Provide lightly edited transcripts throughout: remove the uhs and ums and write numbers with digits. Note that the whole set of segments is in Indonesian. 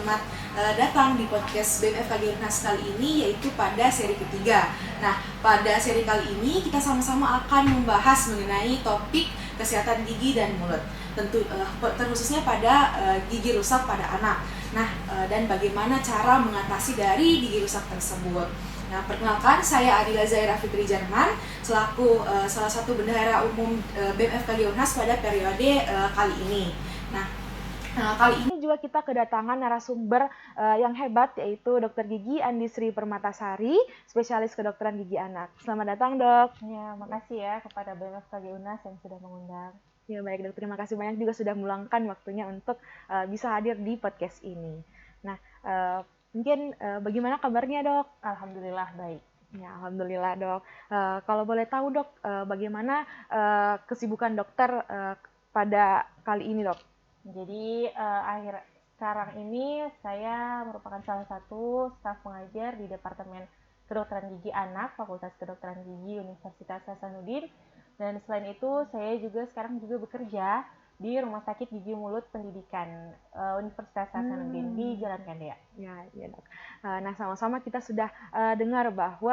selamat datang di podcast BMFKG Unhas kali ini, yaitu pada seri ketiga. Nah, pada seri kali ini kita sama-sama akan membahas mengenai topik kesehatan gigi dan mulut, terkhususnya pada gigi rusak pada anak. Nah, dan bagaimana cara mengatasi dari gigi rusak tersebut. Nah, perkenalkan, saya Adila Zaira Fitri Jarman selaku salah satu bendahara umum BMFKG Unhas pada periode kali ini. Nah, kali ini juga kita kedatangan narasumber yang hebat, yaitu Dr. Gigi Andi Sri Permatasari, spesialis kedokteran gigi anak. Selamat datang, Dok. Ya, makasih ya kepada BMFKG Unhas yang sudah mengundang. Ya, baik, Dok. Terima kasih banyak juga sudah meluangkan waktunya untuk bisa hadir di podcast ini. Nah, mungkin bagaimana kabarnya, Dok? Alhamdulillah baik. Ya, alhamdulillah, Dok. Kalau boleh tahu, Dok, bagaimana kesibukan dokter pada kali ini, Dok? Jadi sekarang ini saya merupakan salah satu staf pengajar di Departemen Kedokteran Gigi Anak Fakultas Kedokteran Gigi Universitas Hasanuddin, dan selain itu saya juga sekarang bekerja di Rumah Sakit Gigi Mulut Pendidikan Universitas Hasanuddin di Jalan Kandea. Ya, Dok. Nah, sama-sama kita sudah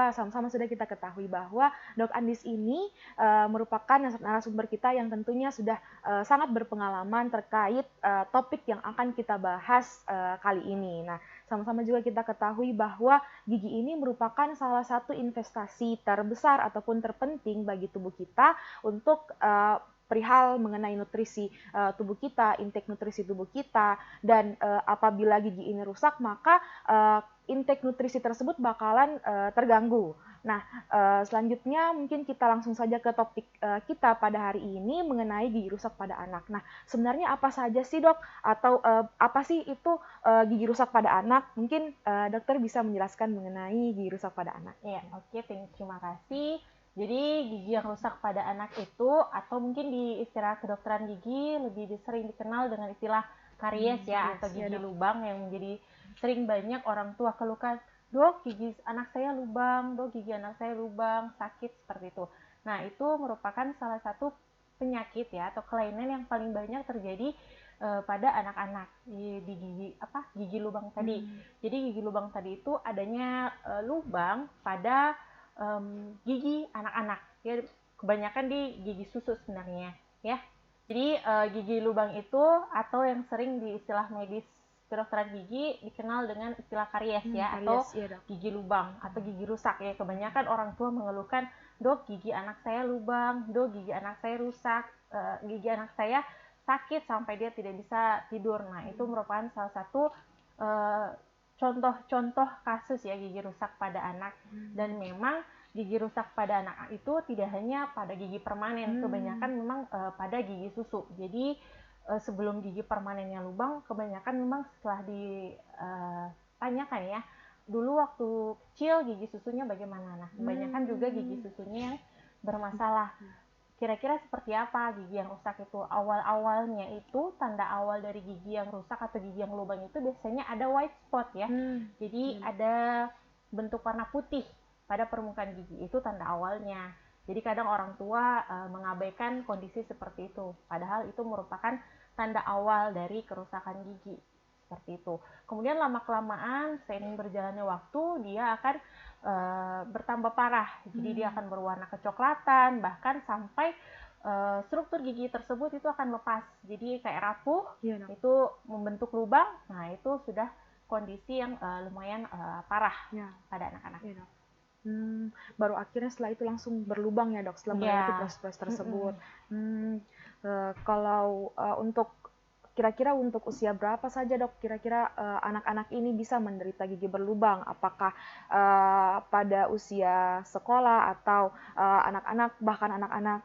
sama-sama sudah kita ketahui bahwa Dok Andis ini merupakan narasumber kita yang tentunya sudah sangat berpengalaman terkait topik yang akan kita bahas kali ini. Nah, sama-sama juga kita ketahui bahwa gigi ini merupakan salah satu investasi terbesar ataupun terpenting bagi tubuh kita untuk perihal mengenai nutrisi tubuh kita, intake nutrisi tubuh kita, dan apabila gigi ini rusak, maka intake nutrisi tersebut bakalan terganggu. Nah, selanjutnya mungkin kita langsung saja ke topik kita pada hari ini mengenai gigi rusak pada anak. Nah, sebenarnya apa saja sih, Dok? Atau apa sih itu gigi rusak pada anak? Mungkin dokter bisa menjelaskan mengenai gigi rusak pada anak. Ya, oke, terima kasih. Jadi gigi yang rusak pada anak itu, atau mungkin di istilah kedokteran gigi lebih sering dikenal dengan istilah karies atau gigi lubang, yang menjadi sering banyak orang tua keluhkan, "Dok, gigi anak saya lubang, Dok, gigi anak saya lubang, sakit," seperti itu. Nah, itu merupakan salah satu penyakit atau kelainan yang paling banyak terjadi pada anak-anak di gigi lubang tadi. Jadi gigi lubang tadi itu adanya lubang pada gigi anak-anak, ya, kebanyakan di gigi susu sebenarnya, ya. Jadi gigi lubang itu, atau yang sering di istilah medis kedokteran gigi dikenal dengan istilah karies atau gigi lubang atau gigi rusak, ya. Kebanyakan orang tua mengeluhkan, "Dok, gigi anak saya lubang, Dok, gigi anak saya rusak, gigi anak saya sakit sampai dia tidak bisa tidur." Nah, itu merupakan salah satu contoh-contoh kasus gigi rusak pada anak. Dan memang gigi rusak pada anak itu tidak hanya pada gigi permanen, kebanyakan memang pada gigi susu. Jadi sebelum gigi permanennya lubang, kebanyakan memang setelah ditanyakan dulu waktu kecil gigi susunya bagaimana. Nah, kebanyakan juga gigi susunya yang bermasalah. Kira-kira seperti apa gigi yang rusak itu? Awal-awalnya itu, tanda awal dari gigi yang rusak atau gigi yang lubang itu biasanya ada white spot, ya. Jadi ada bentuk warna putih pada permukaan gigi, itu tanda awalnya. Jadi kadang orang tua mengabaikan kondisi seperti itu, padahal itu merupakan tanda awal dari kerusakan gigi, seperti itu. Kemudian lama-kelamaan, seiring berjalannya waktu, dia akan bertambah parah. Jadi dia akan berwarna kecoklatan, bahkan sampai struktur gigi tersebut itu akan lepas. Jadi kayak rapuh, itu membentuk lubang. Nah, itu sudah kondisi yang lumayan parah pada anak-anak. Baru akhirnya setelah itu langsung berlubang, ya, Dok, setelah melewati proses tersebut. Kalau kira-kira untuk usia berapa saja, Dok, kira-kira anak-anak ini bisa menderita gigi berlubang? Apakah pada usia sekolah atau anak-anak, bahkan anak-anak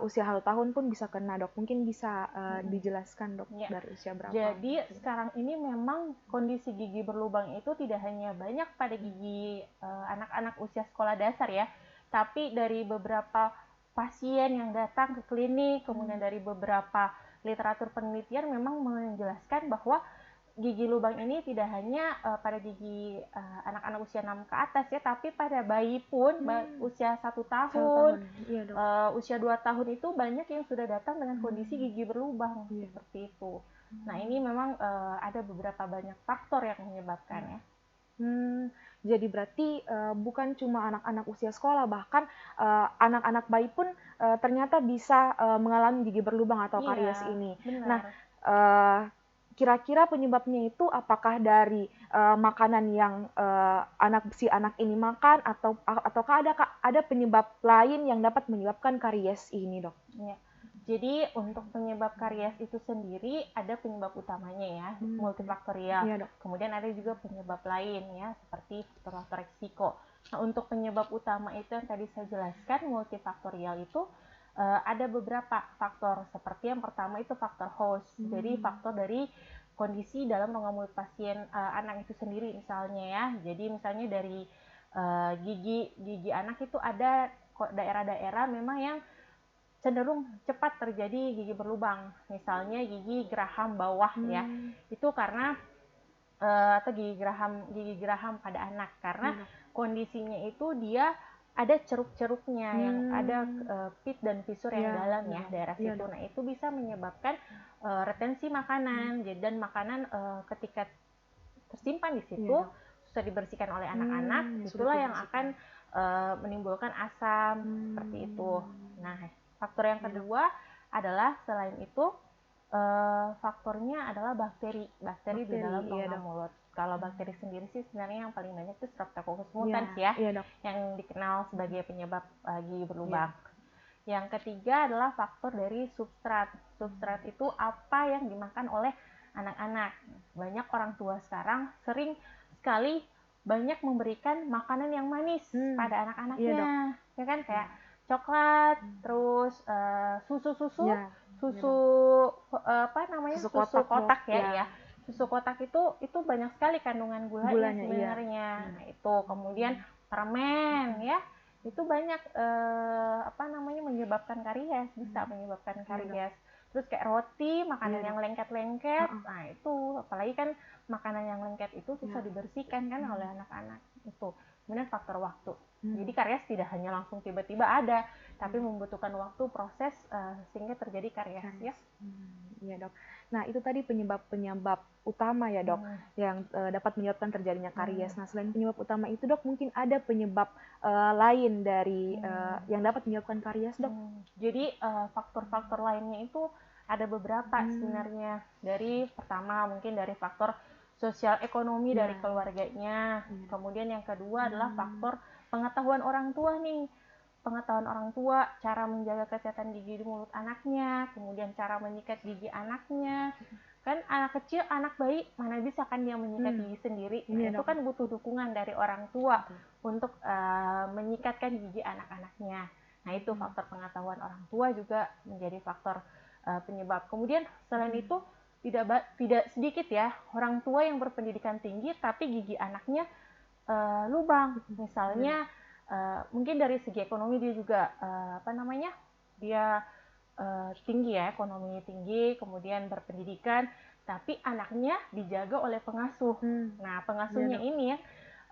usia 1 tahun pun bisa kena, Dok? Mungkin bisa dijelaskan, Dok, dari usia berapa? Jadi sekarang ini memang kondisi gigi berlubang itu tidak hanya banyak pada gigi anak-anak usia sekolah dasar, ya, tapi dari beberapa pasien yang datang ke klinik, kemudian dari beberapa literatur penelitian memang menjelaskan bahwa gigi lubang ini tidak hanya pada gigi anak-anak usia 6 ke atas, ya, tapi pada bayi pun usia 1 tahun, Iya, Dok. usia 2 tahun itu banyak yang sudah datang dengan kondisi gigi berlubang, seperti itu. Nah, ini memang ada beberapa banyak faktor yang menyebabkan ya. Jadi berarti bukan cuma anak-anak usia sekolah, bahkan anak-anak bayi pun ternyata bisa mengalami gigi berlubang atau karies ini. Benar. Nah, kira-kira penyebabnya itu apakah dari makanan yang si anak ini makan, ataukah ada penyebab lain yang dapat menyebabkan karies ini, Dok? Ya. Jadi untuk penyebab karies itu sendiri ada penyebab utamanya ya, multifaktorial. Iya, Dok. Kemudian ada juga penyebab lain ya, seperti faktor resiko. Nah, untuk penyebab utama itu yang tadi saya jelaskan, multifaktorial itu ada beberapa faktor. Seperti yang pertama itu faktor host. Jadi faktor dari kondisi dalam rongga mulut pasien anak itu sendiri misalnya ya. Jadi misalnya dari gigi anak itu ada daerah-daerah memang yang cenderung cepat terjadi gigi berlubang, misalnya gigi geraham bawah ya, itu karena atau gigi geraham pada anak, karena kondisinya itu dia ada ceruk-ceruknya yang ada pit dan fisur yang dalam ya daerah situ. Nah, itu bisa menyebabkan retensi makanan, dan makanan ketika tersimpan di situ susah dibersihkan oleh anak-anak, itulah yang akan menimbulkan asam seperti itu. Nah, faktor yang kedua adalah selain itu faktornya adalah bakteri di dalam rongga mulut. Kalau bakteri sendiri sih sebenarnya yang paling banyak itu Streptococcus mutans ya, yang dikenal sebagai penyebab gigi berlubang. Yang ketiga adalah faktor dari substrat. Substrat itu apa yang dimakan oleh anak-anak. Banyak orang tua sekarang sering sekali banyak memberikan makanan yang manis pada anak-anaknya, ya kan, kayak coklat, terus susu kotak ya. Susu kotak itu banyak sekali kandungan gulanya sebenarnya. Nah, itu kemudian permen ya, itu banyak menyebabkan karies, bisa menyebabkan karies. Terus kayak roti, makanan yang lengket-lengket, nah itu apalagi kan makanan yang lengket itu susah dibersihkan kan oleh anak-anak itu. Kemudian faktor waktu. Jadi karies tidak hanya langsung tiba-tiba ada, tapi membutuhkan waktu proses sehingga terjadi karies ya. Iya, Dok. Nah, itu tadi penyebab utama ya, Dok, yang dapat menyebabkan terjadinya karies. Nah, selain penyebab utama itu, Dok, mungkin ada penyebab lain dari yang dapat menyebabkan karies, Dok? Jadi faktor-faktor lainnya itu ada beberapa sebenarnya. Dari pertama mungkin dari faktor sosial ekonomi dari keluarganya. Kemudian yang kedua adalah faktor pengetahuan orang tua nih. Pengetahuan orang tua, cara menjaga kesehatan gigi di mulut anaknya, kemudian cara menyikat gigi anaknya. Kan anak kecil, anak bayi, mana bisa kan dia menyikat gigi sendiri. Nah, itu kan butuh dukungan dari orang tua untuk menyikatkan gigi anak-anaknya. Nah, itu faktor pengetahuan orang tua juga menjadi faktor penyebab. Kemudian selain itu tidak sedikit ya orang tua yang berpendidikan tinggi tapi gigi anaknya lubang. Misalnya mungkin dari segi ekonomi dia juga dia tinggi ya, ekonomi tinggi, kemudian berpendidikan, tapi anaknya dijaga oleh pengasuh. Nah, pengasuhnya ini ya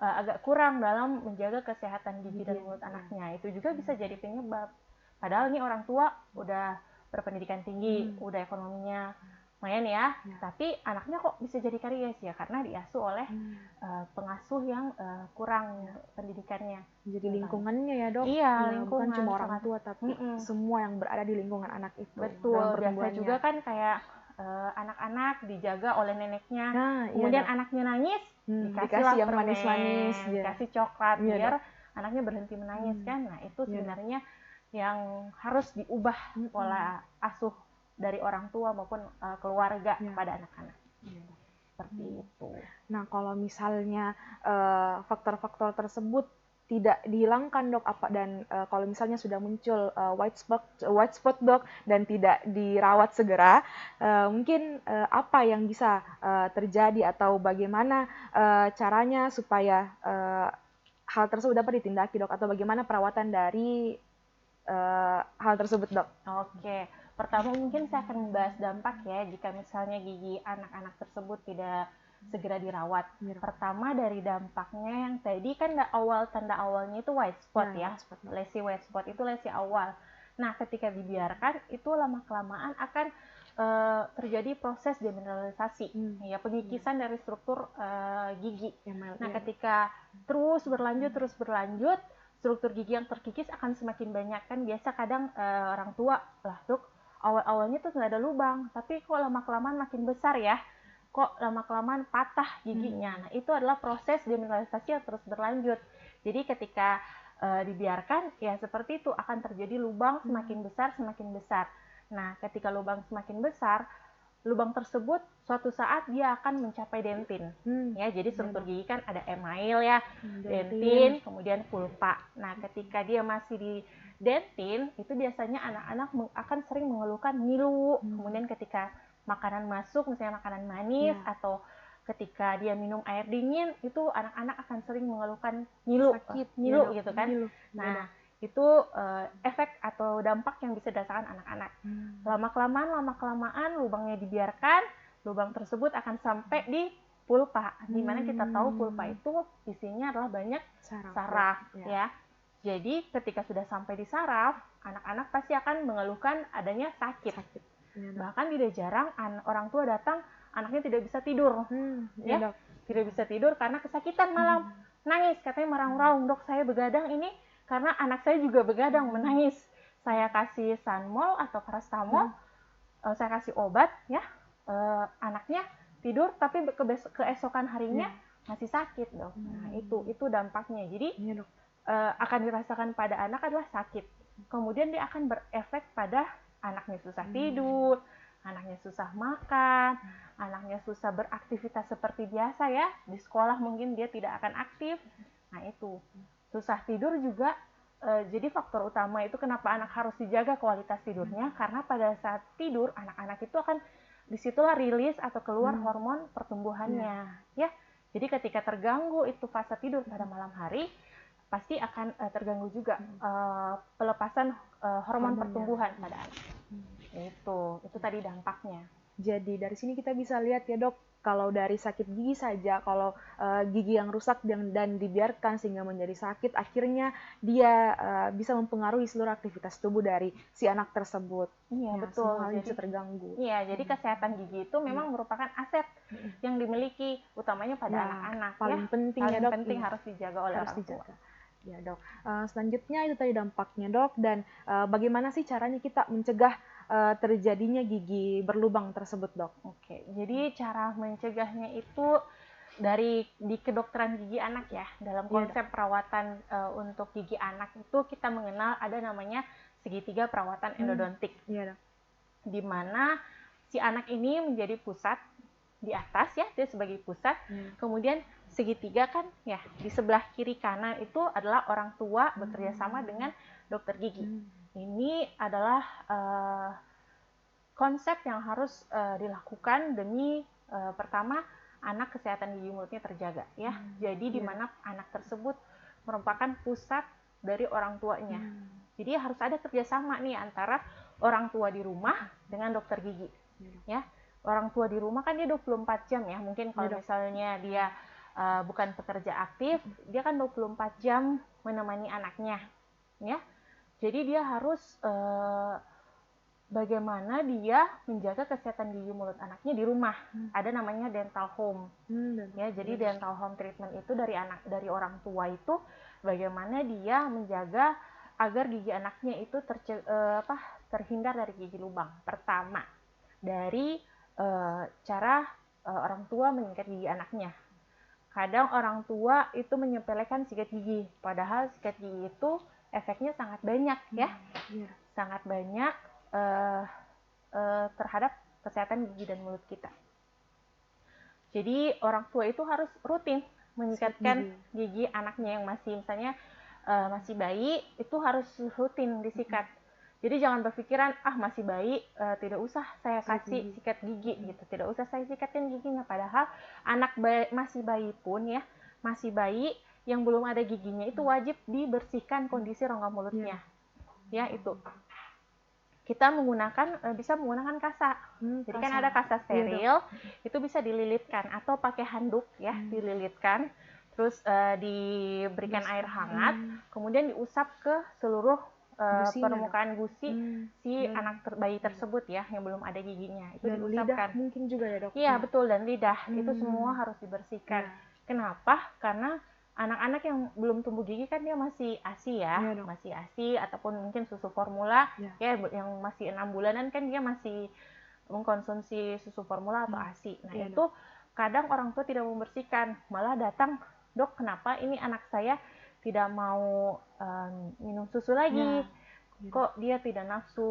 agak kurang dalam menjaga kesehatan gigi dan mulut anaknya. Itu juga bisa jadi penyebab. Padahal ini orang tua udah berpendidikan tinggi, udah ekonominya lumayan ya, tapi anaknya kok bisa jadi karies ya, karena diasuh oleh pengasuh yang kurang pendidikannya. Jadi lingkungannya ya, Dok? Iya, lingkungan. Bukan cuma orang tua, tapi semua yang berada di lingkungan anak itu. Betul, biasa juga kan kayak anak-anak dijaga oleh neneknya, kemudian anaknya nangis, dikasih yang manis-manis, dikasih coklat, biar anaknya berhenti menangis kan. Nah, itu sebenarnya yang harus diubah pola asuh dari orang tua maupun keluarga pada anak-anak. Seperti itu. Nah, kalau misalnya faktor-faktor tersebut tidak dihilangkan, Dok, dan kalau misalnya sudah muncul white spot, Dok, dan tidak dirawat segera, mungkin apa yang bisa terjadi atau bagaimana caranya supaya hal tersebut dapat ditindaki, Dok, atau bagaimana perawatan dari hal tersebut, Dok? Oke. Pertama mungkin saya akan membahas dampak ya jika misalnya gigi anak-anak tersebut tidak segera dirawat. Pertama dari dampaknya yang tadi kan tanda awalnya itu white spot ya. Lesi white spot itu lesi awal. Nah, ketika dibiarkan itu lama-kelamaan akan terjadi proses demineralisasi, ya pengikisan dari struktur gigi. Nah, ketika terus berlanjut, struktur gigi yang terkikis akan semakin banyak. Kan biasa kadang orang tua, lah dok, awal-awalnya tuh nggak ada lubang, tapi kok lama-kelamaan makin besar ya, kok lama-kelamaan patah giginya. Nah, itu adalah proses demineralisasi yang terus berlanjut. Jadi ketika dibiarkan, ya seperti itu akan terjadi lubang semakin besar. Nah, ketika lubang semakin besar, lubang tersebut suatu saat dia akan mencapai dentin. Ya, jadi struktur gigi kan ada email ya, dentin, kemudian pulpa. Nah, ketika dia masih di dentin, itu biasanya anak-anak akan sering mengeluhkan ngilu. Kemudian ketika makanan masuk, misalnya makanan manis atau ketika dia minum air dingin, itu anak-anak akan sering mengeluhkan ngilu gitu kan. Nah, itu efek atau dampak yang bisa dirasakan anak-anak. Lama-kelamaan lubangnya dibiarkan, lubang tersebut akan sampai di pulpa, di mana kita tahu pulpa itu isinya adalah banyak saraf ya. Jadi ketika sudah sampai di saraf, anak-anak pasti akan mengeluhkan adanya sakit. Bahkan tidak jarang orang tua datang, anaknya tidak bisa tidur, tidak bisa tidur karena kesakitan malam, nangis, katanya meraung-raung, dok saya begadang ini karena anak saya juga begadang menangis. Saya kasih Sanmol atau paracetamol, saya kasih obat ya, anaknya tidur tapi keesokan harinya masih sakit dok. Nah itu dampaknya. Jadi akan dirasakan pada anak adalah sakit. Kemudian dia akan berefek pada anaknya susah tidur, anaknya susah makan, anaknya susah beraktivitas seperti biasa ya. Di sekolah mungkin dia tidak akan aktif. Nah itu susah tidur juga jadi faktor utama itu kenapa anak harus dijaga kualitas tidurnya, karena pada saat tidur anak-anak itu akan disitulah rilis atau keluar hormon pertumbuhannya ya. Jadi ketika terganggu itu fase tidur pada malam hari, pasti akan terganggu juga pelepasan hormon pertumbuhan pada anak. Itu tadi dampaknya. Jadi dari sini kita bisa lihat ya dok, kalau dari sakit gigi saja, kalau gigi yang rusak dan dibiarkan sehingga menjadi sakit, akhirnya dia bisa mempengaruhi seluruh aktivitas tubuh dari si anak tersebut. Iya, betul. Semua hal bisa terganggu. Iya, jadi kesehatan gigi itu memang merupakan aset yang dimiliki utamanya pada anak-anak. Paling penting paling ya dok. penting harus dijaga oleh orang tua. Ya dok. Selanjutnya itu tadi dampaknya dok, dan bagaimana sih caranya kita mencegah terjadinya gigi berlubang tersebut dok? Oke, jadi cara mencegahnya itu di kedokteran gigi anak ya. Dalam konsep perawatan untuk gigi anak itu kita mengenal ada namanya segitiga perawatan endodontik. Di mana si anak ini menjadi pusat di atas ya, dia sebagai pusat. Kemudian segitiga kan ya, di sebelah kiri kanan itu adalah orang tua bekerja sama dengan dokter gigi. Ini adalah konsep yang harus dilakukan demi pertama anak kesehatan gigi mulutnya terjaga ya. Jadi di mana anak tersebut merupakan pusat dari orang tuanya. Jadi harus ada kerjasama nih antara orang tua di rumah dengan dokter gigi. Ya, orang tua di rumah kan dia 24 jam ya. Mungkin kalau misalnya dia bukan pekerja aktif, dia kan 24 jam menemani anaknya. Ya, jadi dia harus bagaimana dia menjaga kesehatan gigi mulut anaknya di rumah. Ada namanya dental home. Ya, jadi dental home treatment itu dari orang tua itu bagaimana dia menjaga agar gigi anaknya itu terhindar dari gigi lubang. Pertama, dari cara orang tua menyikat gigi anaknya. Kadang orang tua itu menyepelekan sikat gigi, padahal sikat gigi itu efeknya sangat banyak ya. Sangat banyak terhadap kesehatan gigi dan mulut kita. Jadi orang tua itu harus rutin menyikatkan gigi anaknya yang masih misalnya masih bayi, itu harus rutin disikat. Jadi jangan berpikiran masih bayi tidak usah saya kasih sikat gigi gitu, tidak usah saya sikatkan giginya, padahal anak masih bayi pun ya, masih bayi yang belum ada giginya itu wajib dibersihkan kondisi rongga mulutnya. Ya, itu. Kita bisa menggunakan kasa. Jadi kan ada kasa steril, itu bisa dililitkan atau pakai handuk ya, dililitkan, terus diberikan air hangat, kemudian diusap ke seluruh permukaan gusi si dan anak bayi tersebut ya yang belum ada giginya itu dan lidah diusapkan. mungkin juga ya dok. Iya betul, dan lidah itu semua harus dibersihkan. Ya. Kenapa? Karena anak-anak yang belum tumbuh gigi kan dia masih ASI ya, Iya, dok. masih ASI ataupun mungkin susu formula Ya. ya yang masih 6 bulanan kan dia masih mengkonsumsi susu formula atau ASI. Nah Iya, itu kadang orang tua tidak membersihkan, malah datang, dok kenapa ini anak saya tidak mau minum susu lagi, kok dia tidak nafsu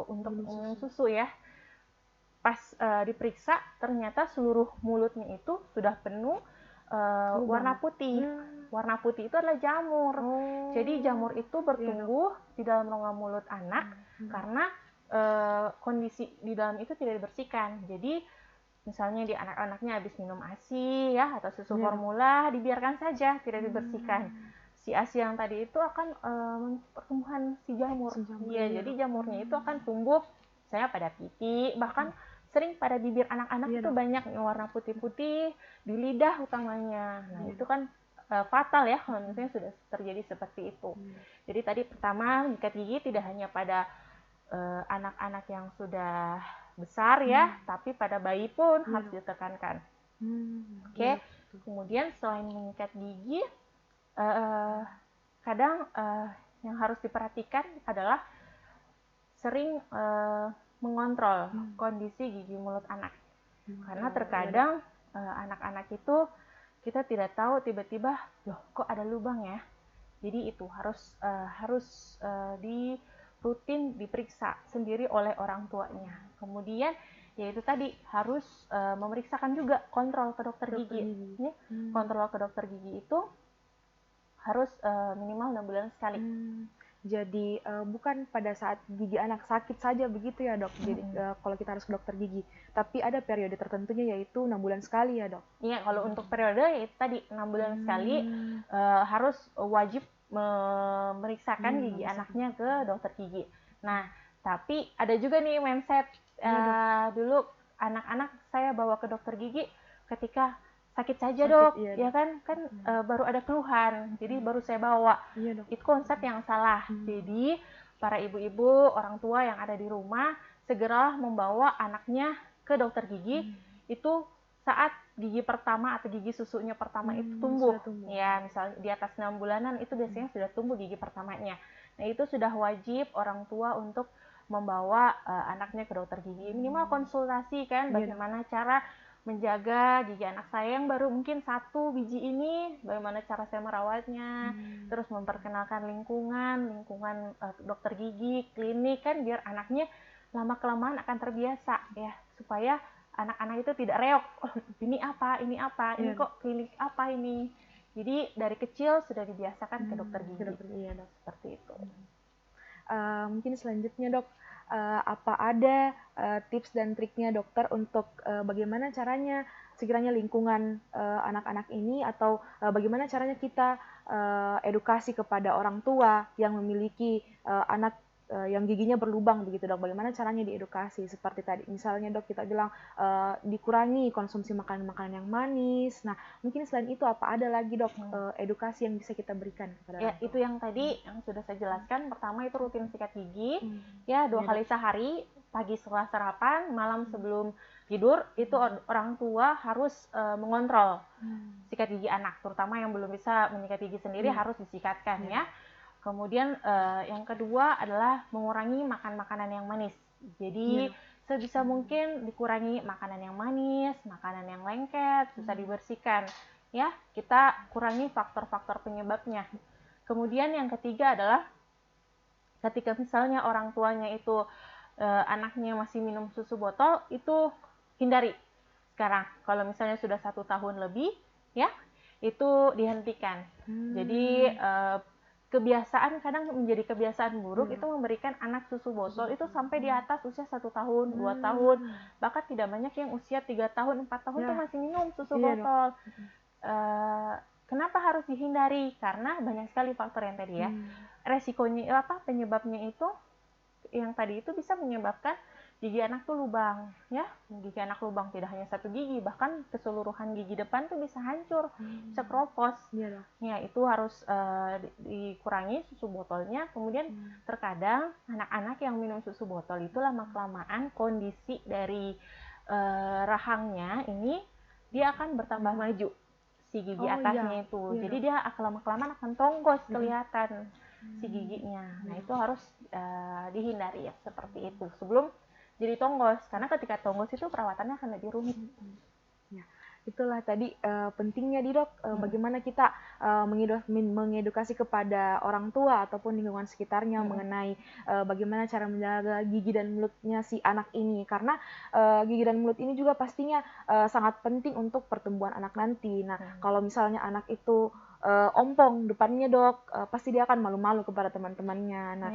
untuk minum susu ya. Pas diperiksa ternyata seluruh mulutnya itu sudah penuh warna putih. Warna putih itu adalah jamur. Jadi jamur itu bertumbuh di dalam rongga mulut anak karena kondisi di dalam itu tidak dibersihkan. Jadi misalnya di anak-anaknya habis minum ASI ya atau susu formula dibiarkan saja tidak dibersihkan. Si ASI yang tadi itu akan pertumbuhan si jamur. Iya, jadi jamurnya itu akan tumbuh misalnya pada pipi, bahkan sering pada bibir anak-anak itu banyak warna putih-putih di lidah utamanya. Nah, itu kan fatal ya kalau misalnya sudah terjadi seperti itu. Jadi tadi pertama menyikat gigi tidak hanya pada anak-anak yang sudah besar ya, tapi pada bayi pun harus ditekankan. Oke. Kemudian selain menyikat gigi, kadang yang harus diperhatikan adalah sering mengontrol kondisi gigi mulut anak. Karena terkadang anak-anak itu kita tidak tahu tiba-tiba, loh kok ada lubang ya. Jadi itu harus di rutin diperiksa sendiri oleh orang tuanya. Kemudian yaitu tadi harus memeriksakan juga kontrol ke dokter gigi. Kontrol ke dokter gigi itu harus minimal 6 bulan sekali. Jadi bukan pada saat gigi anak sakit saja begitu ya dok. Jadi kalau kita harus ke dokter gigi, tapi ada periode tertentunya yaitu 6 bulan sekali ya dok. Iya, kalau untuk periode yaitu tadi 6 bulan sekali harus wajib memeriksakan gigi anaknya ke dokter gigi. Nah, tapi ada juga nih mindset dulu anak-anak saya bawa ke dokter gigi ketika sakit saja dok, ya kan baru ada keluhan, jadi baru saya bawa. Itu konsep yang salah. Jadi para ibu-ibu, orang tua yang ada di rumah segeralah membawa anaknya ke dokter gigi itu saat gigi pertama atau gigi susunya pertama itu tumbuh. Ya, misalnya di atas 6 bulanan itu biasanya sudah tumbuh gigi pertamanya. Nah, itu sudah wajib orang tua untuk membawa anaknya ke dokter gigi. Minimal konsultasi kan bagaimana cara menjaga gigi anak saya yang baru mungkin 1 biji ini, bagaimana cara saya merawatnya, terus memperkenalkan lingkungan dokter gigi, klinik kan biar anaknya lama-kelamaan akan terbiasa ya, supaya anak-anak itu tidak reok, oh ini apa, ini kok klinik apa ini. Jadi dari kecil sudah dibiasakan ke dokter gigi. Seperti itu. Mungkin selanjutnya dok, apa ada tips dan triknya dokter untuk bagaimana caranya sekiranya lingkungan anak-anak ini atau bagaimana caranya kita edukasi kepada orang tua yang memiliki anak yang giginya berlubang begitu dok, bagaimana caranya diedukasi seperti tadi misalnya dok kita bilang dikurangi konsumsi makanan-makanan yang manis. Nah mungkin selain itu apa ada lagi dok edukasi yang bisa kita berikan kepada ya itu yang tadi yang sudah saya jelaskan. Pertama itu rutin sikat gigi ya 2 kali sehari, pagi setelah sarapan, malam sebelum tidur. Itu orang tua harus mengontrol sikat gigi anak, terutama yang belum bisa menyikat gigi sendiri harus disikatkan ya. Kemudian yang kedua adalah mengurangi makan makanan yang manis. Jadi sebisa mungkin dikurangi makanan yang manis, makanan yang lengket, susah dibersihkan. Ya, kita kurangi faktor-faktor penyebabnya. Kemudian yang ketiga adalah ketika misalnya orang tuanya itu anaknya masih minum susu botol, itu hindari. Sekarang kalau misalnya sudah 1 tahun lebih, ya itu dihentikan. Jadi kebiasaan kadang menjadi kebiasaan buruk itu memberikan anak susu botol itu sampai di atas usia 1 tahun, 2 tahun, bahkan tidak banyak yang usia 3 tahun, 4 tahun tuh masih minum susu botol. Kenapa harus dihindari? Karena banyak sekali faktor yang tadi ya. Resikonya penyebabnya itu yang tadi itu bisa menyebabkan gigi anak tuh lubang, ya. Gigi anak lubang tidak hanya satu gigi, bahkan keseluruhan gigi depan tuh bisa hancur, bisa keropos. Iya dok. Ya, itu harus dikurangi susu botolnya. Kemudian terkadang anak-anak yang minum susu botol itu lama-kelamaan kondisi dari rahangnya ini dia akan bertambah maju si gigi atasnya itu. Iya, Jadi dok. dia lama-kelamaan akan tonggos kelihatan si giginya. Nah, itu harus dihindari ya seperti itu sebelum jadi tonggos, karena ketika tonggos itu perawatannya akan lebih rumit. Ya, itulah tadi pentingnya di dok, bagaimana kita mengedukasi kepada orang tua ataupun lingkungan sekitarnya mengenai bagaimana cara menjaga gigi dan mulutnya si anak ini, karena gigi dan mulut ini juga pastinya sangat penting untuk pertumbuhan anak nanti. Nah, kalau misalnya anak itu ompong depannya dok, pasti dia akan malu-malu kepada teman-temannya. Nah,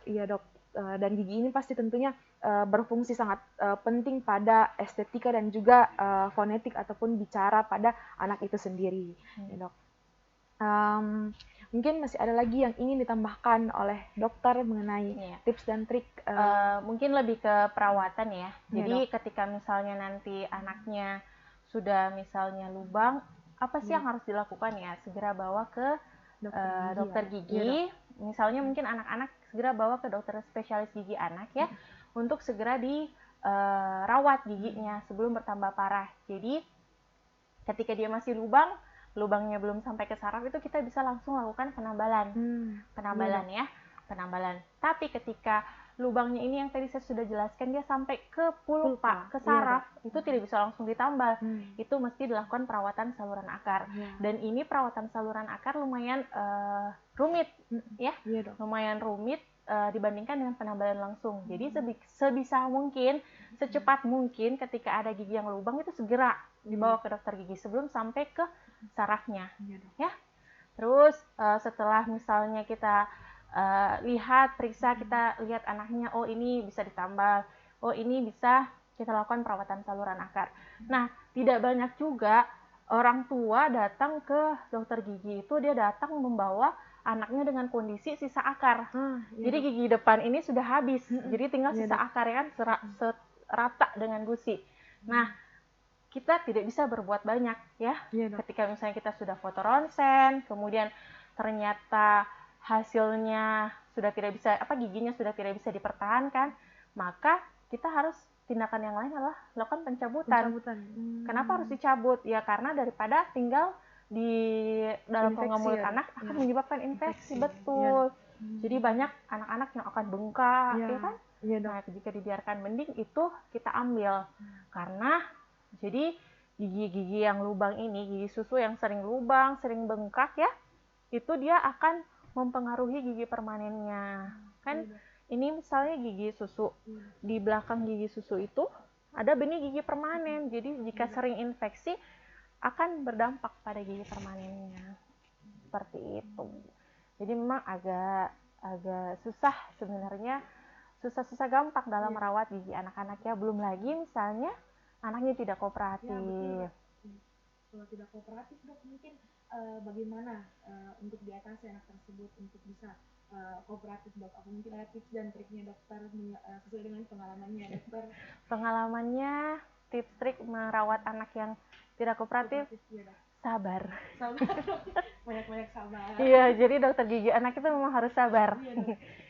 iya dok, dan gigi ini pasti tentunya berfungsi sangat penting pada estetika dan juga fonetik ataupun bicara pada anak itu sendiri, ya dok. Mungkin masih ada lagi yang ingin ditambahkan oleh dokter mengenai tips dan trik? Mungkin lebih ke perawatan ya. Jadi ketika misalnya nanti anaknya sudah misalnya lubang, apa sih yang harus dilakukan ya? Segera bawa ke dokter gigi. Misalnya mungkin anak-anak segera bawa ke dokter spesialis gigi anak ya, untuk segera dirawat giginya sebelum bertambah parah. Jadi ketika dia masih lubangnya belum sampai ke saraf, itu kita bisa langsung lakukan penambalan. Penambalan. Tapi ketika lubangnya ini yang tadi saya sudah jelaskan, dia sampai ke pulpa, ke saraf, itu tidak bisa langsung ditambal. Itu mesti dilakukan perawatan saluran akar. Dan ini perawatan saluran akar lumayan rumit, ya. Lumayan rumit dibandingkan dengan penambalan langsung. Jadi sebisa mungkin, secepat mungkin ketika ada gigi yang lubang itu segera dibawa ke dokter gigi sebelum sampai ke sarafnya, ya. Terus setelah misalnya kita periksa, kita lihat anaknya, oh ini bisa ditambal, oh ini bisa kita lakukan perawatan saluran akar. Nah, tidak banyak juga orang tua datang ke dokter gigi itu dia datang membawa anaknya dengan kondisi sisa akar. Jadi gigi depan ini sudah habis, jadi tinggal sisa akar ya kan, serata dengan gusi. Nah, kita tidak bisa berbuat banyak ya. Ketika misalnya kita sudah foto ronsen, kemudian ternyata hasilnya sudah tidak bisa, giginya sudah tidak bisa dipertahankan, maka kita harus tindakan yang lain adalah lakukan pencabutan. Kenapa harus dicabut? Ya karena daripada tinggal di dalam rongga mulut anak akan menyebabkan infeksi. Betul. Jadi banyak anak-anak yang akan bengkak, ya kan? Nah, jika dibiarkan mending itu kita ambil. Karena jadi gigi-gigi yang lubang ini, gigi susu yang sering lubang, sering bengkak ya, itu dia akan mempengaruhi gigi permanennya. Kan ini misalnya gigi susu, di belakang gigi susu itu ada benih gigi permanen. Jadi jika sering infeksi akan berdampak pada gigi permanennya. Seperti itu. Jadi memang agak susah sebenarnya, susah gampang dalam merawat gigi anak-anak ya. Belum lagi misalnya anaknya tidak kooperatif. Kalau tidak kooperatif dok, mungkin bagaimana untuk diatasi anak tersebut untuk bisa kooperatif dok? Apa mungkin ada tips dan triknya dokter sesuai dengan pengalamannya dokter? Pengalamannya, tips trik merawat anak yang tidak kooperatif, sabar. Banyak-banyak sabar. Iya, jadi dokter gigi anak itu memang harus sabar.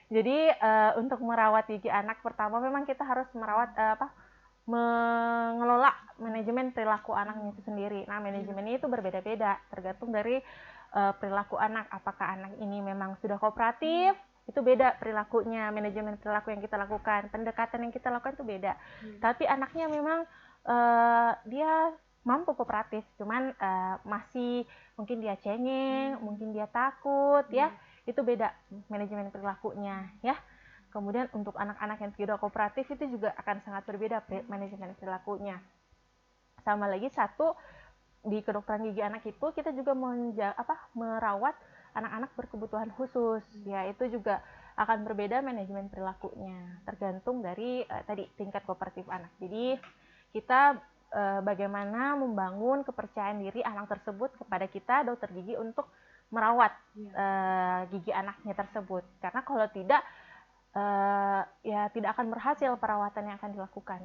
Jadi untuk merawat gigi anak, pertama memang kita harus merawat mengelola manajemen perilaku anaknya itu sendiri. Nah, manajemennya itu berbeda-beda, tergantung dari perilaku anak. Apakah anak ini memang sudah kooperatif, itu beda perilakunya, manajemen perilaku yang kita lakukan, pendekatan yang kita lakukan itu beda. Tapi anaknya memang dia mampu kooperatif, cuman masih mungkin dia cengeng, mungkin dia takut, ya, itu beda manajemen perilakunya, ya. Kemudian untuk anak-anak yang tidak kooperatif itu juga akan sangat berbeda manajemen perilakunya. Sama lagi satu, di kedokteran gigi anak itu kita juga merawat anak-anak berkebutuhan khusus, ya itu juga akan berbeda manajemen perilakunya, tergantung dari tadi tingkat kooperatif anak. Jadi kita bagaimana membangun kepercayaan diri anak tersebut kepada kita dokter gigi untuk merawat gigi anaknya tersebut. Karena kalau tidak, ya tidak akan berhasil perawatan yang akan dilakukan.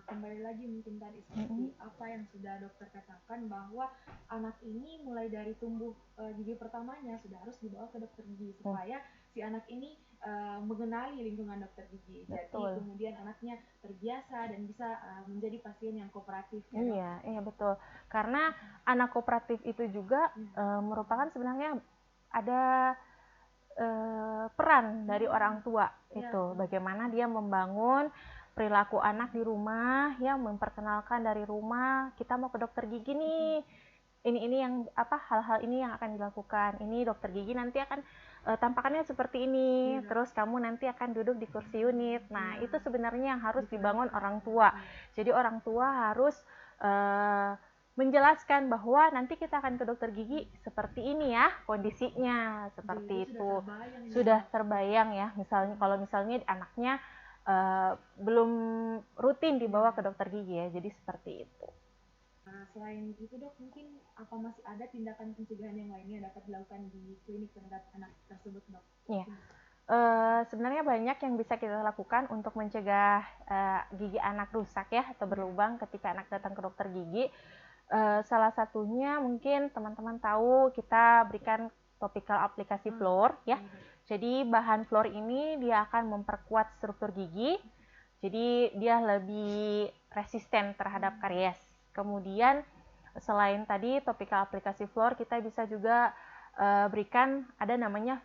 Kembali lagi mungkin tadi seperti apa yang sudah dokter katakan, bahwa anak ini mulai dari tumbuh gigi pertamanya sudah harus dibawa ke dokter gigi supaya si anak ini mengenali lingkungan dokter gigi. Betul. Jadi kemudian anaknya terbiasa dan bisa menjadi pasien yang kooperatif. Iya betul. Karena anak kooperatif itu juga merupakan sebenarnya ada peran dari orang tua itu, bagaimana dia membangun perilaku anak di rumah, ya, memperkenalkan dari rumah, kita mau ke dokter gigi nih, ini yang hal-hal ini yang akan dilakukan, ini dokter gigi nanti akan tampakannya seperti ini, terus kamu nanti akan duduk di kursi unit. Nah, itu sebenarnya yang harus dibangun orang tua. Jadi orang tua harus menjelaskan bahwa nanti kita akan ke dokter gigi seperti ini ya kondisinya, seperti itu sudah terbayang ya. Misalnya anaknya belum rutin dibawa ke dokter gigi ya, jadi seperti itu. Selain itu dok, mungkin apa masih ada tindakan pencegahan yang lainnya yang dapat dilakukan di klinik terhadap anak tersebut dok? Iya. Sebenarnya banyak yang bisa kita lakukan untuk mencegah gigi anak rusak ya atau berlubang ketika anak datang ke dokter gigi. Salah satunya mungkin teman-teman tahu kita berikan topical aplikasi fluor ya. Jadi bahan fluor ini dia akan memperkuat struktur gigi. Jadi dia lebih resisten terhadap karies. Kemudian selain tadi topical aplikasi fluor, kita bisa juga berikan ada namanya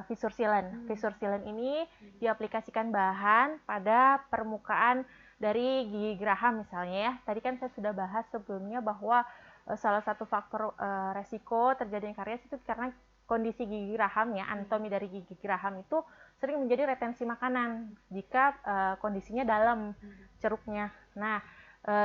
fissure sealant. Fissure sealant ini diaplikasikan bahan pada permukaan dari gigi geraham misalnya ya. Tadi kan saya sudah bahas sebelumnya bahwa salah satu faktor resiko terjadinya karies itu karena kondisi gigi geraham ya, anatomi dari gigi geraham itu sering menjadi retensi makanan jika kondisinya dalam ceruknya. Nah,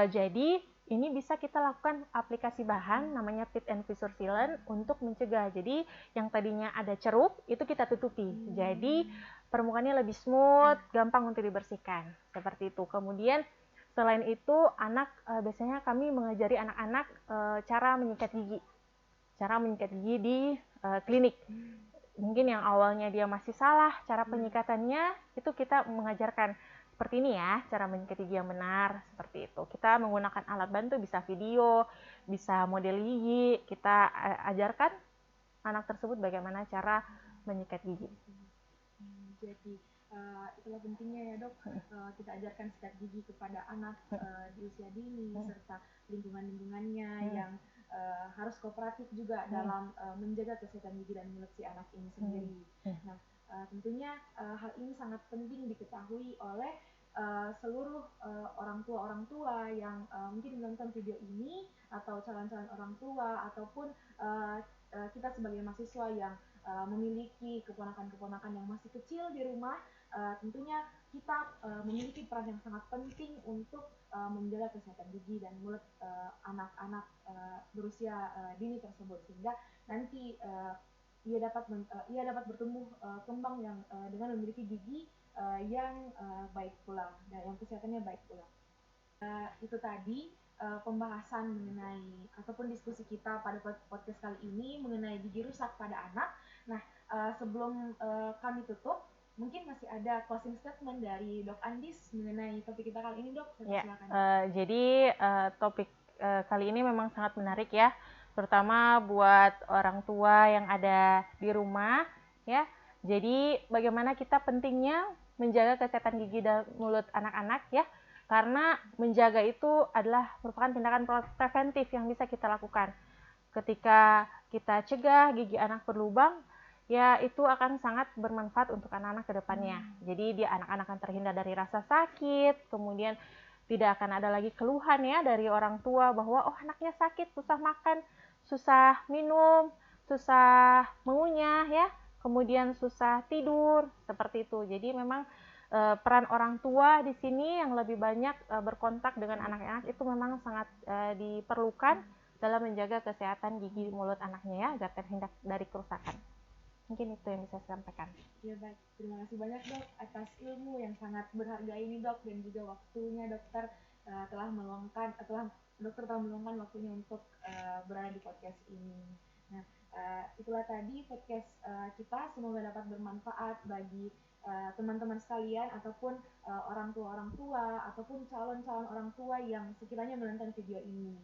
jadi ini bisa kita lakukan aplikasi bahan namanya pit and fissure sealant untuk mencegah. Jadi yang tadinya ada ceruk itu kita tutupi. Jadi permukaannya lebih smooth, gampang untuk dibersihkan. Seperti itu. Kemudian selain itu biasanya kami mengajari anak-anak cara menyikat gigi. Cara menyikat gigi di klinik. Mungkin yang awalnya dia masih salah cara penyikatannya, itu kita mengajarkan seperti ini ya, cara menyikat gigi yang benar, seperti itu. Kita menggunakan alat bantu, bisa video, bisa model gigi, kita ajarkan anak tersebut bagaimana cara menyikat gigi. Jadi itulah pentingnya ya dok, kita ajarkan sikat gigi kepada anak di usia dini, serta lingkungan-lingkungannya yang harus kooperatif juga dalam menjaga kesehatan gigi dan mulut si anak ini sendiri. Nah, tentunya hal ini sangat penting diketahui oleh seluruh orang tua yang mungkin menonton video ini, atau calon-calon orang tua, ataupun kita sebagai mahasiswa yang memiliki keponakan-keponakan yang masih kecil di rumah. Tentunya kita memiliki peran yang sangat penting untuk menjaga kesehatan gigi dan mulut anak-anak berusia dini tersebut, sehingga nanti ia dapat bertumbuh kembang yang dengan memiliki gigi yang baik pula dan yang kesehatannya baik pula. Itu tadi pembahasan mengenai ataupun diskusi kita pada podcast kali ini mengenai gigi rusak pada anak. Nah, sebelum kami tutup, mungkin masih ada closing statement dari Dok Andis mengenai topik kita kali ini, Dok. Ya, jadi topik kali ini memang sangat menarik ya, terutama buat orang tua yang ada di rumah ya. Jadi bagaimana kita pentingnya menjaga kesehatan gigi dan mulut anak-anak ya, karena menjaga itu adalah merupakan tindakan preventif yang bisa kita lakukan. Ketika kita cegah gigi anak berlubang, ya itu akan sangat bermanfaat untuk anak-anak ke depannya. Jadi anak-anak akan terhindar dari rasa sakit, kemudian tidak akan ada lagi keluhan ya dari orang tua bahwa anaknya sakit, susah makan, susah minum, susah mengunyah ya, kemudian susah tidur, seperti itu. Jadi memang peran orang tua di sini yang lebih banyak berkontak dengan anak-anak itu memang sangat diperlukan dalam menjaga kesehatan gigi mulut anaknya ya, agar terhindar dari kerusakan. Mungkin itu yang bisa saya sampaikan. Ya baik, terima kasih banyak dok atas ilmu yang sangat berharga ini dok, dan juga waktunya dokter telah meluangkan waktunya untuk berada di podcast ini. Nah, itulah tadi podcast kita, semoga dapat bermanfaat bagi teman-teman sekalian ataupun orang tua ataupun calon-calon orang tua yang sekiranya menonton video ini.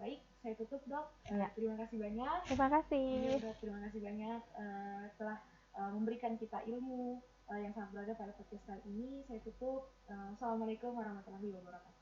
Baik, saya tutup dok. Terima kasih banyak. Terima kasih. Dok, terima kasih banyak telah memberikan kita ilmu yang sangat berharga pada podcast kali ini. Saya tutup. Assalamualaikum warahmatullahi wabarakatuh.